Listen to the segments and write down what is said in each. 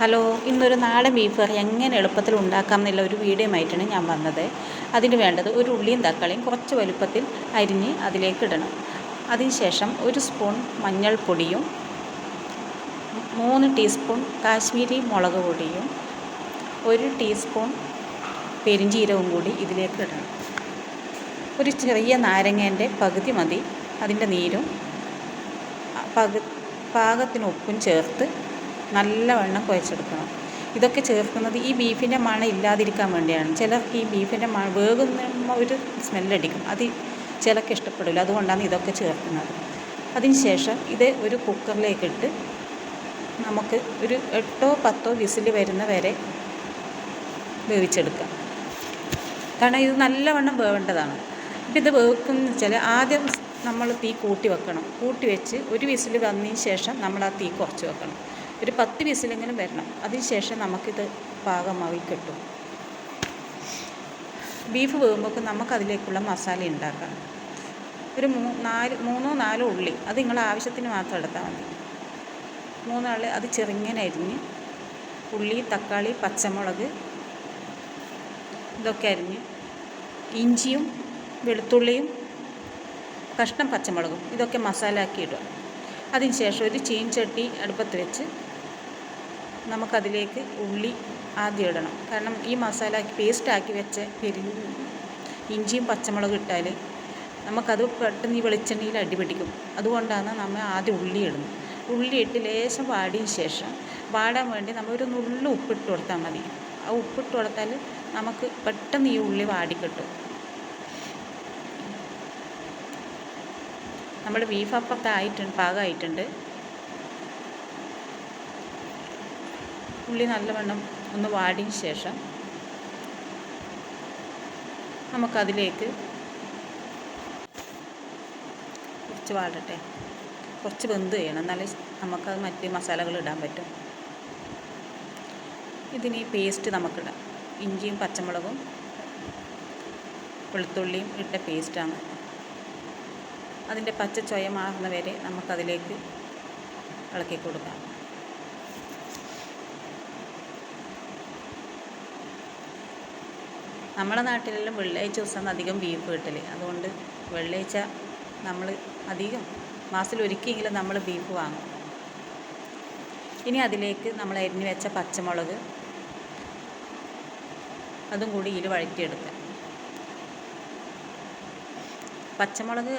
Hello, ഇന്നൊരു നാടൻ beef കറി എങ്ങനെ എളുപ്പത്തിൽ ഉണ്ടാക്കാം എന്നുള്ള ഒരു വീഡിയോ ആയിട്ടാണ് ഞാൻ വന്നത്. അതിന് വേണ്ടത് ഒരു ഉള്ളിയും തക്കാളിയും കുറച്ച് വലുപ്പത്തിൽ അരിഞ്ഞ് അതിലേക്ക് ഇടണം. അതിനുശേഷം 1 സ്പൂൺ മഞ്ഞൾപ്പൊടിയും 3 ടീസ്പൂൺ കാശ്മീരി മുളക് പൊടിയും 1 ടീസ്പൂൺ പെരിഞ്ജീരകവും കൂടി ഇതിലേക്ക് ഇടണം. ഒരു ചെറിയ നാരങ്ങേൻ്റെ പകുതി മതി, അതിൻ്റെ നീരും പാകത്തിന് ഉപ്പും ചേർത്ത് നല്ലവണ്ണം കുഴച്ചെടുക്കണം. ഇതൊക്കെ ചേർക്കുന്നത് ഈ ബീഫിൻ്റെ മണം ഇല്ലാതിരിക്കാൻ വേണ്ടിയാണ്. ചിലർക്ക് ഈ ബീഫിൻ്റെ മണം വേകുന്ന ഒരു സ്മെല്ലടിക്കും, അത് ചിലർക്ക് ഇഷ്ടപ്പെടില്ല. അതുകൊണ്ടാണ് ഇതൊക്കെ ചേർക്കുന്നത്. അതിനുശേഷം ഇത് ഒരു കുക്കറിലേക്കിട്ട് നമുക്ക് ഒരു 8-10 വിസിൽ വരുന്ന വരെ വേവിച്ചെടുക്കാം. കാരണം ഇത് നല്ലവണ്ണം വേവേണ്ടതാണ്. ഇപ്പം ഇത് വേവിക്കുന്ന വെച്ചാൽ ആദ്യം നമ്മൾ തീ കൂട്ടി വെക്കണം. കൂട്ടി വെച്ച് ഒരു വിസിൽ വന്നതിന് ശേഷം നമ്മൾ ആ തീ കുറച്ച് വെക്കണം. ഒരു 10 വിസിലെങ്കിലും വരണം. അതിനുശേഷം നമുക്കിത് പാകമായി കിട്ടും. ബീഫ് വേകുമ്പോൾ നമുക്കതിലേക്കുള്ള മസാല ഉണ്ടാക്കാം. ഒരു 3-4 ഉള്ളി, അത് നിങ്ങളുടെ ആവശ്യത്തിന് മാത്രം എടുത്താൽ മതി. 3 ഉള്ളി അത് ചെറുങ്ങനെ അരിഞ്ഞ്, ഉള്ളി, തക്കാളി, പച്ചമുളക് ഇതൊക്കെ അരിഞ്ഞ്, ഇഞ്ചിയും വെളുത്തുള്ളിയും കഷ്ണം പച്ചമുളകും ഇതൊക്കെ മസാല ആക്കി ഇടുക. അതിനുശേഷം ഒരു ചീൻചട്ടി അടുപ്പത്ത് വെച്ച് നമുക്കതിലേക്ക് ഉള്ളി ആദ്യം ഇടണം. കാരണം ഈ മസാല പേസ്റ്റാക്കി വെച്ച ഇഞ്ചിയും പച്ചമുളകും ഇട്ടാൽ നമുക്കത് പെട്ടെന്ന് ഈ വെളിച്ചെണ്ണയിൽ അടിപിടിക്കും. അതുകൊണ്ടാണ് നമ്മൾ ആദ്യം ഉള്ളി ഇടുന്നത്. ഉള്ളി ഇട്ട് ലേശം വാടിയതിന് ശേഷം വാടാൻ വേണ്ടി നമ്മൾ ഒരു നുള്ളു ഉപ്പിട്ട് കൊടുത്താൽ മതി. ആ ഉപ്പിട്ട് കൊടുത്താൽ നമുക്ക് പെട്ടെന്ന് ഈ ഉള്ളി വാടിക്കിട്ടും. നമ്മുടെ ബീഫ് അപ്പുറത്തായിട്ടുണ്ട്, പാകമായിട്ടുണ്ട്. ഉള്ളി നല്ലവണ്ണം ഒന്ന് വാടിയതിന് ശേഷം നമുക്കതിലേക്ക് കുറച്ച് വാടട്ടെ, കുറച്ച് വെന്ത് ചെയ്യണം, എന്നാലേ നമുക്കത് മറ്റ് മസാലകൾ ഇടാൻ പറ്റും. ഇതിന് ഈ പേസ്റ്റ് നമുക്കിടാം. ഇഞ്ചിയും പച്ചമുളകും വെളുത്തുള്ളിയും ഇട്ട പേസ്റ്റാണ്. അതിൻ്റെ പച്ച ചൊയ മാറുന്ന വരെ നമുക്കതിലേക്ക് ഇളക്കി കൊടുക്കാം. നമ്മുടെ നാട്ടിലെല്ലാം വെള്ളിയാഴ്ച ദിവസമാണ് അധികം ബീഫ് കിട്ടൽ. അതുകൊണ്ട് വെള്ളിയാഴ്ച നമ്മൾ അധികം മാസത്തിലൊരിക്കലെങ്കിലും നമ്മൾ ബീഫ് വാങ്ങും. ഇനി അതിലേക്ക് നമ്മൾ അരിഞ്ഞ് വെച്ച പച്ചമുളക് അതും കൂടി ഇതിൽ വഴറ്റിയെടുക്കുക. പച്ചമുളക്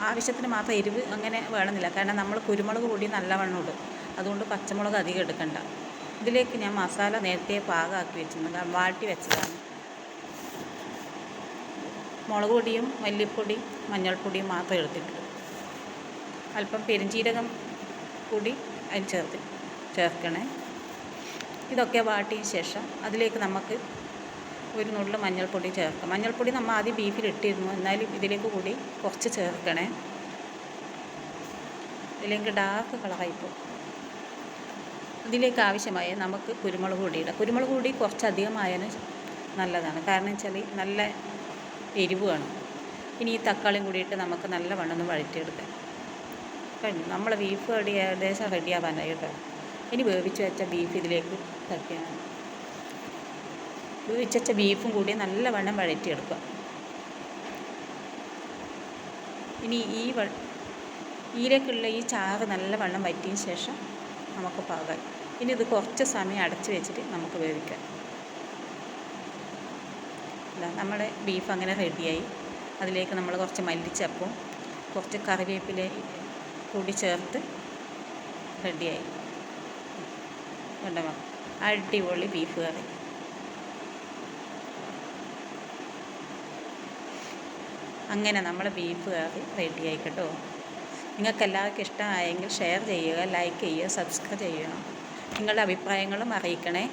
ആവശ്യത്തിന് മാത്രം എരിവ് അങ്ങനെ വേണമെന്നില്ല. കാരണം നമ്മൾ കുരുമുളക് പൊടി നല്ലവണ്ണം ഇടും. അതുകൊണ്ട് പച്ചമുളക് അധികം എടുക്കണ്ട. ഇതിലേക്ക് ഞാൻ മസാല നേരത്തെ പാകമാക്കി വെച്ചിട്ടുണ്ട്, വാട്ടി വെച്ചതാണ്. മുളക് പൊടിയും മല്ലിപ്പൊടിയും മഞ്ഞൾപ്പൊടിയും മാത്രം എടുത്തിട്ടുണ്ട്. അല്പം പെരിഞ്ജീരകം കൂടി അതിന് ചേർക്കണേ. ഇതൊക്കെ വാട്ടിയതിന് ശേഷം അതിലേക്ക് നമുക്ക് ഒരു നുള്ളു മഞ്ഞൾപ്പൊടി ചേർക്കാം. മഞ്ഞൾപ്പൊടി നമ്മൾ ആദ്യം ബീഫിൽ ഇട്ടിരുന്നു, എന്നാലും ഇതിലേക്ക് കൂടി കുറച്ച് ചേർക്കണേ, ഇല്ലെങ്കിൽ ഡാർക്ക് കളറായിപ്പോകും. ഇതിലേക്ക് ആവശ്യമായ നമുക്ക് കുരുമുളക് പൊടി ഇടാം. കുരുമുളക് പൊടി കുറച്ചധികമായാലും നല്ലതാണ്, കാരണം വെച്ചാൽ നല്ല എരിവ് വേണം. ഇനി ഈ തക്കാളിയും കൂടിയിട്ട് നമുക്ക് നല്ലവണ്ണം ഒന്ന് വഴറ്റിയെടുക്കാം. കഴിഞ്ഞു, നമ്മളെ ബീഫ് ഏകദേശം റെഡിയാവാനായി കേട്ടോ. ഇനി വേവിച്ച് വെച്ച ബീഫ് ഇതിലേക്ക് തട്ടിയാണ്. വേവിച്ച് വെച്ച ബീഫും കൂടി നല്ലവണ്ണം വഴറ്റിയെടുക്കുക. ഇനി ഇതിലേക്കുള്ള ഈ ചാറ് നല്ലവണ്ണം വറ്റിയതിന് ശേഷം നമുക്ക് പാകാം. ഇനി ഇത് കുറച്ച് സമയം അടച്ച് വെച്ചിട്ട് നമുക്ക് വേവിക്കാം. നമ്മുടെ ബീഫ് അങ്ങനെ റെഡിയായി. അതിലേക്ക് നമ്മൾ കുറച്ച് മല്ലിച്ചപ്പും കുറച്ച് കറിവേപ്പില കൂടി ചേർത്ത് റെഡിയായി. കണ്ടോ, അടിപൊളി ബീഫ് കറി. അങ്ങനെ നമ്മൾ ബീഫ് കറി റെഡിയായി കേട്ടോ. നിങ്ങൾക്ക് എല്ലാവർക്കും ഇഷ്ടമായെങ്കിൽ ഷെയർ ചെയ്യുക, ലൈക്ക് ചെയ്യുക, സബ്സ്ക്രൈബ് ചെയ്യണം. നിങ്ങളുടെ അഭിപ്രായങ്ങളും അറിയിക്കണേ.